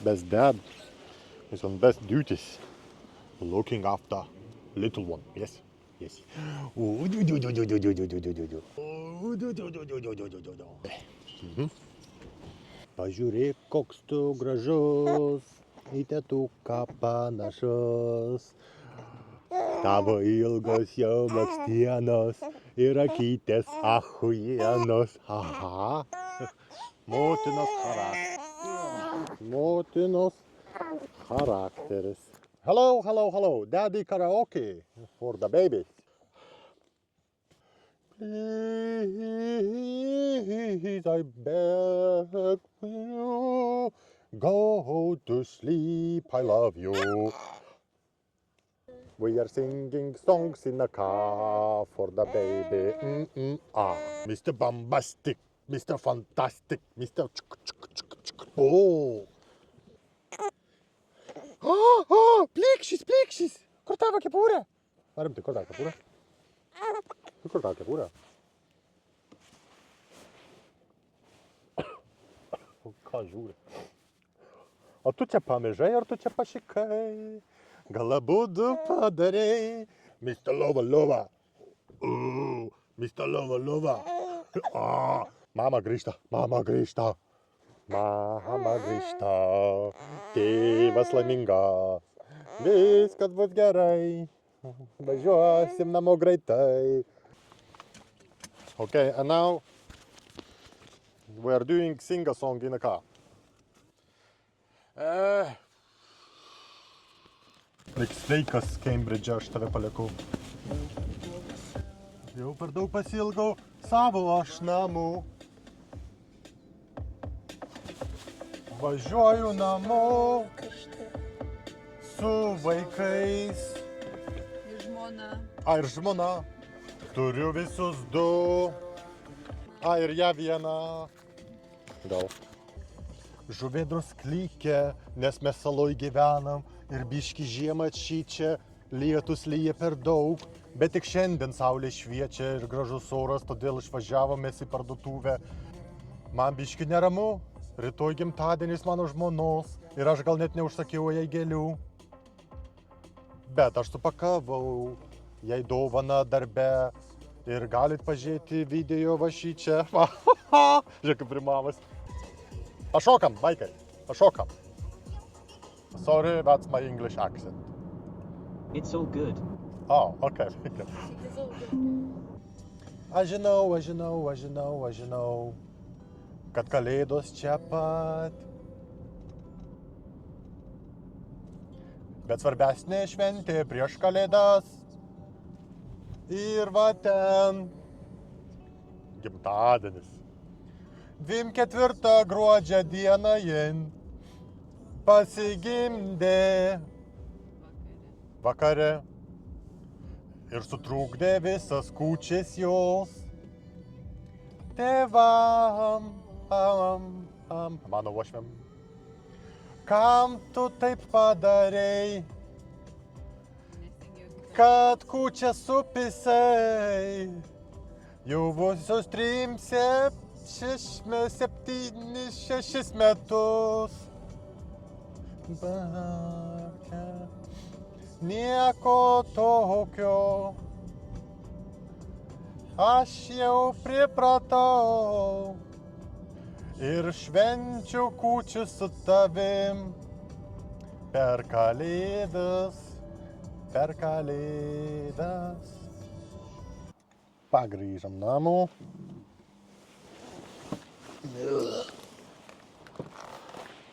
Best dad is on best duties. Looking after little one. Yes. Yes. Pažiūrėk, koks tu gražus, į tėtuką panašus. Tavo ilgos jau blakstienos ir akytės ahujienos. Aha. Motinos charakteris. Motinos charakteris. Hello, hello, hello. Daddy karaoke for the baby. Please, I beg you, go to sleep, I love you. We are singing songs in the car for the baby. Mr. Bombastic, Mr. Fantastic, Mr. Oh! Plikšis, plikšis! Kur tavo kepurė? Rimtai, kur tavo kepurė? Kur tavo kepurė? Ką žiūri? O tu čia pamižai, ar tu čia pašikai? Gal abudu padarei? Mr. Lova Lova. Mr. Lova Lova. Mama grįžta, mama grįžta. Mama grįžta. Tėvas laimingas. Viskas bus gerai. Važiuosim namo greitai. Okay, and now we are doing sing a song in a car. Sveikas, Cambridge, aš tave palieku. Jau per daug pasilgau savo aš namų. Važiuoju namo su vaikais. Ir žmona. Ir žmona. Turiu visus du. Ir ją vieną. Gal. Žuvėdros klykia, nes mes saloj gyvenam ir biški žiemą atšyčia, lietus lyja per daug, bet tik šiandien saulė šviečia ir gražus oras, todėl išvažiavomės į parduotuvę. Man biški neramu, rytoj gimtadienis mano žmonos ir aš gal net neužsakiau jai gėlių. Bet aš supakavau jai dovaną darbe ir galit pažiūrėti video va šį čia. Žiūrėk, kaip rimamas. Pašokam, vaikai, pašokam. Sorry, that's my English accent. It's all good. Oh, okay. Aš žinau, kad kalėdos čia pat. Bet svarbesnė šventė prieš kalėdas. Ir va ten gimtadienis. 24 gruodžio dieną jin pasigimdė vakare ir sutrukdė visas kūčias jos tėvam, mano uošviam. Kam tu taip padarei, kad kūčias supisai, jau vusios 7-6 metus. Nieko tokio, aš jau pripratau ir švenčiu kūčių su tavim per kalėdas. Pagrįžam namo.